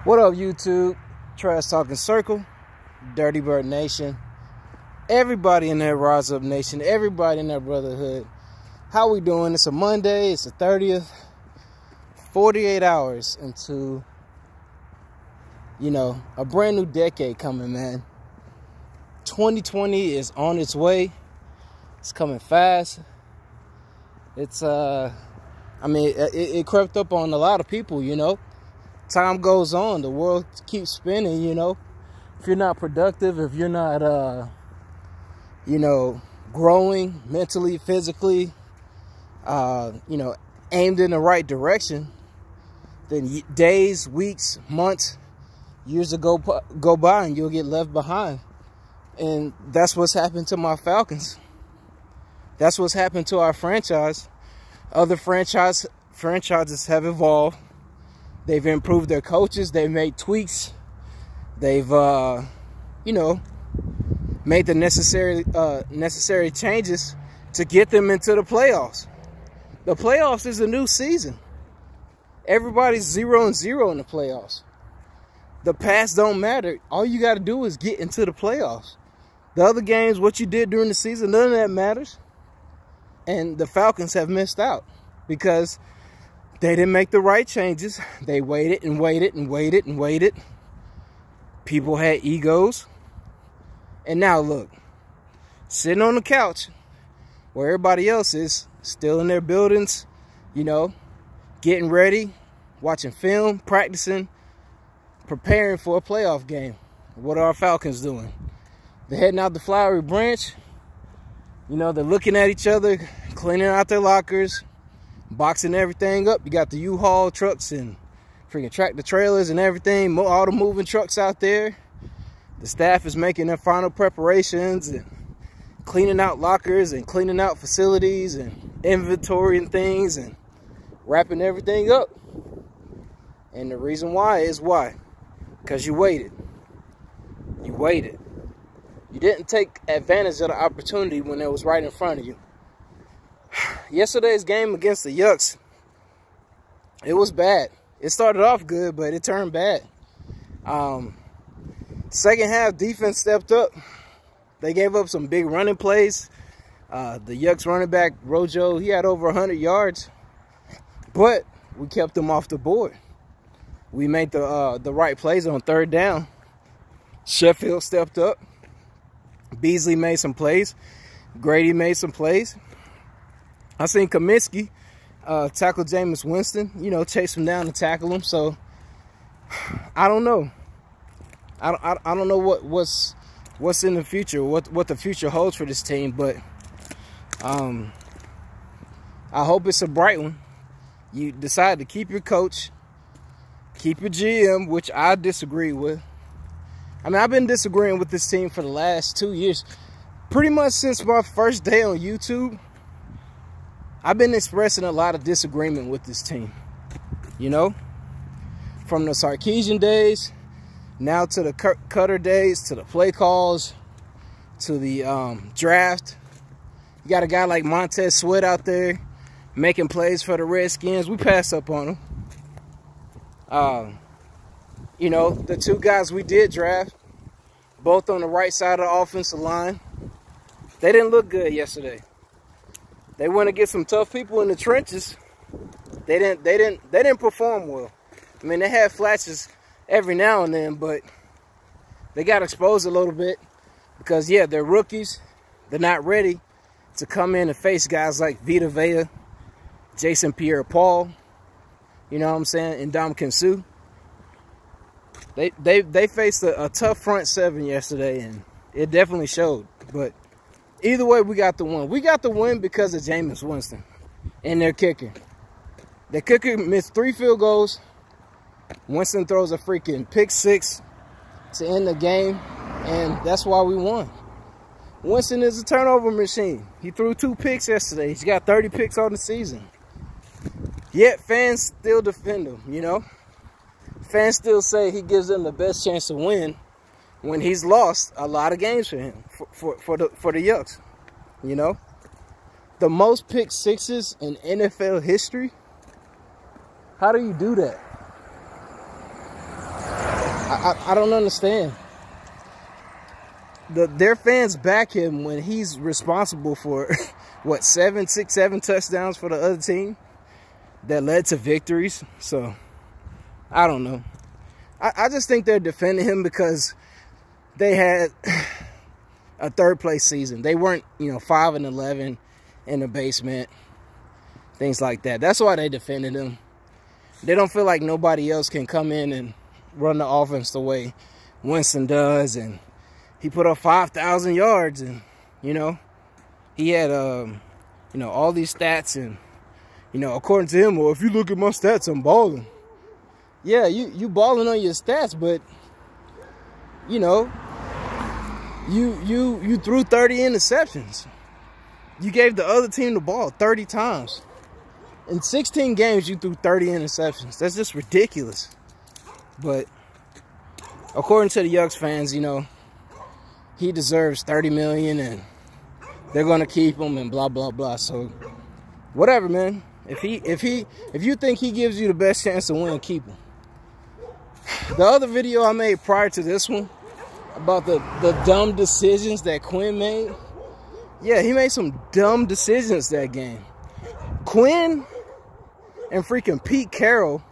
What up, YouTube? Trash Talking Circle, Dirty Bird Nation, everybody in that Rise Up Nation, everybody in that brotherhood. How we doing? It's a Monday. It's the 30th. 48 hours into, a brand new decade coming, man. 2020 is on its way. It's coming fast. It's, it crept up on a lot of people, Time goes on. The world keeps spinning, If you're not productive, if you're not, growing mentally, physically, aimed in the right direction, then days, weeks, months, years go by and you'll get left behind. And that's what's happened to my Falcons. That's what's happened to our franchise. Other franchises have evolved. They've improved their coaches. They've made tweaks. They've, made the necessary changes to get them into the playoffs. The playoffs is a new season. Everybody's 0-0 in the playoffs. The past don't matter. All you got to do is get into the playoffs. The other games, what you did during the season, none of that matters. And the Falcons have missed out because they didn't make the right changes. They waited and waited and waited and waited. People had egos. And now look, sitting on the couch where everybody else is, still in their buildings, getting ready, watching film, practicing, preparing for a playoff game. What are our Falcons doing? They're heading out the Flowery Branch. They're looking at each other, cleaning out their lockers, boxing everything up. You got the U-Haul trucks and freaking tractor trailers and everything, all the moving trucks out there. The staff is making their final preparations and cleaning out lockers and cleaning out facilities and inventorying things and wrapping everything up. And the reason why is why? Because you waited. You waited. You didn't take advantage of the opportunity when it was right in front of you. Yesterday's game against the Yucks, it was bad. It started off good, but it turned bad. Second half, defense stepped up. They gave up some big running plays. The Yucks running back, Rojo, he had over 100 yards. But we kept them off the board. We made the right plays on third down. Sheffield stepped up. Beasley made some plays. Grady made some plays. I seen Kaminsky tackle Jameis Winston, chase him down and tackle him. So I don't know. I don't know what's in the future, what the future holds for this team, but I hope it's a bright one. You decide to keep your coach, keep your GM, which I disagree with. I've been disagreeing with this team for the last 2 years. Pretty much since my first day on YouTube, I've been expressing a lot of disagreement with this team. From the Sarkisian days, now to the Cutter days, to the play calls, to the draft. You got a guy like Montez Sweat out there making plays for the Redskins. We passed up on him. The two guys we did draft, both on the right side of the offensive line, they didn't look good yesterday. They went to get some tough people in the trenches. They didn't perform well. They had flashes every now and then, but they got exposed a little bit because, yeah, they're rookies. They're not ready to come in and face guys like Vita Vea, Jason Pierre-Paul, and Ndamukong Suh. They faced a tough front seven yesterday, and it definitely showed. But either way, we got the win. We got the win because of Jameis Winston and their kicker. The kicker missed 3 field goals. Winston throws a freaking pick 6 to end the game, and that's why we won. Winston is a turnover machine. He threw 2 picks yesterday. He's got 30 picks on the season. Yet fans still defend him, Fans still say he gives them the best chance to win when he's lost a lot of games for him, for the Yucks, The most pick 6s in NFL history? How do you do that? I don't understand. Their fans back him when he's responsible for what, 7 touchdowns for the other team that led to victories. So I don't know. I just think they're defending him because they had a third-place season. They weren't, 5-11 in the basement, things like that. That's why they defended him. They don't feel like nobody else can come in and run the offense the way Winston does. And he put up 5,000 yards, and, he had, all these stats. And, according to him, well, if you look at my stats, I'm balling. Yeah, you balling on your stats, but, you threw 30 interceptions. You gave the other team the ball 30 times. In 16 games, you threw 30 interceptions. That's just ridiculous. But according to the Yucks fans, he deserves $30 million, and they're gonna keep him, and blah blah blah. So whatever, man. If you think he gives you the best chance to win, keep him. The other video I made prior to this one about the dumb decisions that Quinn made. Yeah, he made some dumb decisions that game. Quinn and freaking Pete Carroll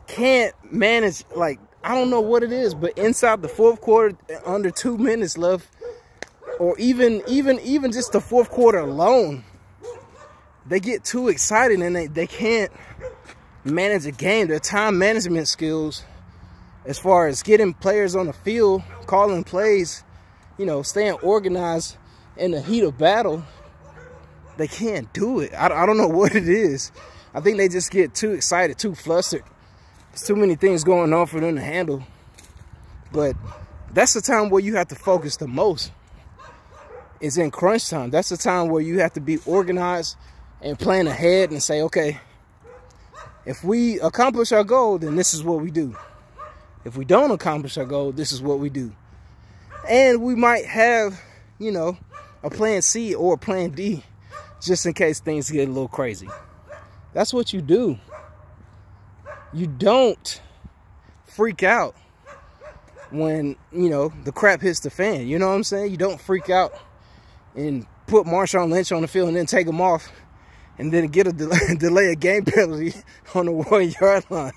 can't manage, like, I don't know what it is, but inside the fourth quarter, under 2 minutes left, or even just the fourth quarter alone, they get too excited and they can't manage a game. Their time management skills, as far as getting players on the field, calling plays, staying organized in the heat of battle, they can't do it. I don't know what it is. I think they just get too excited, too flustered. There's too many things going on for them to handle. But that's the time where you have to focus the most. It's in crunch time. That's the time where you have to be organized and plan ahead and say, okay, if we accomplish our goal, then this is what we do. If we don't accomplish our goal, this is what we do. And we might have, a plan C or a plan D just in case things get a little crazy. That's what you do. You don't freak out when, the crap hits the fan. You know what I'm saying? You don't freak out and put Marshawn Lynch on the field and then take him off and then get a delay a game penalty on the 1 yard line.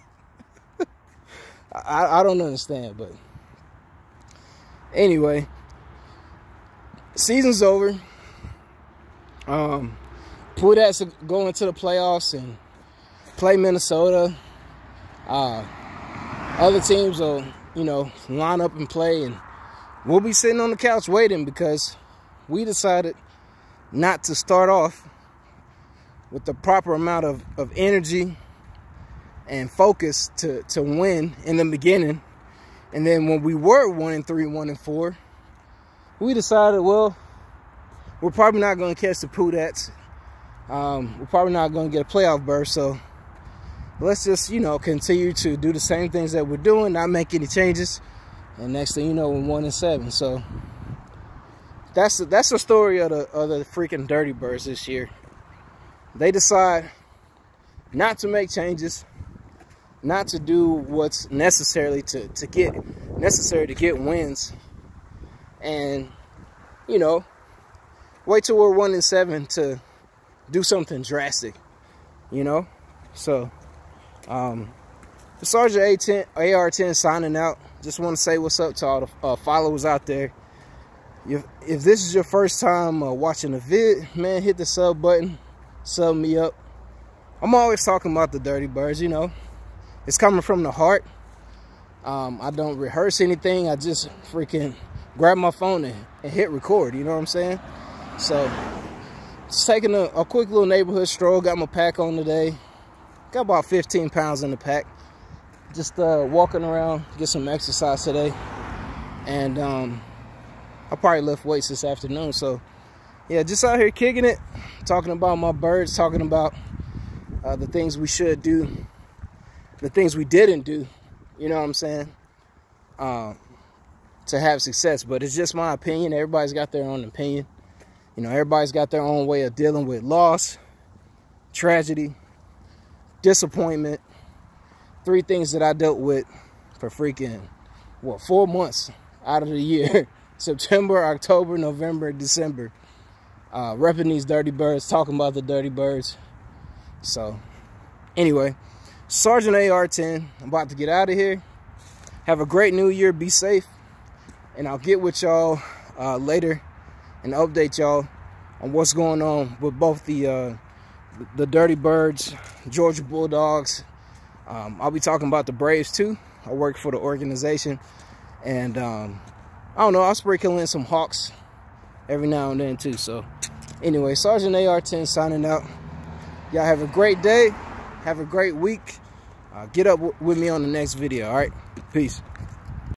I don't understand, but anyway, season's over. Pudats are going to the playoffs and play Minnesota. Other teams will, line up and play, and we'll be sitting on the couch waiting because we decided not to start off with the proper amount of energy and focus to win in the beginning. And then when we were 1-3, 1-4, we decided, well, we're probably not going to catch the Pudats. We're probably not going to get a playoff berth, so let's just, continue to do the same things that we're doing, not make any changes. And next thing you know, we're 1-7. So that's the story of the freaking Dirty Birds this year. They decide not to make changes, not to do what's necessary to get wins, and wait till we're 1-7 to do something drastic, So the Sergeant AR-10 signing out. Just want to say what's up to all the followers out there. If this is your first time watching the vid, man, hit the sub button, sub me up. I'm always talking about the Dirty Birds, It's coming from the heart. I don't rehearse anything. I just freaking grab my phone and hit record, you know what I'm saying? So, just taking a quick little neighborhood stroll. Got my pack on today. Got about 15 pounds in the pack. Just walking around, get some exercise today. And I'll probably lift weights this afternoon. So, yeah, just out here kicking it. Talking about my birds. Talking about the things we should do. The things we didn't do. You know what I'm saying? To have success. But it's just my opinion. Everybody's got their own opinion. Everybody's got their own way of dealing with loss, tragedy, disappointment. 3 things that I dealt with for freaking what, 4 months out of the year. September, October, November, December. Repping these Dirty Birds, talking about the Dirty Birds. So, anyway, Sergeant AR-10, I'm about to get out of here. Have a great new year. Be safe. And I'll get with y'all later and update y'all on what's going on with both the Dirty Birds, Georgia Bulldogs. I'll be talking about the Braves too. I work for the organization. And I don't know, I'll sprinkle in some Hawks every now and then too. So anyway, Sergeant AR-10 signing out. Y'all have a great day. Have a great week. Get up with me on the next video. All right, peace.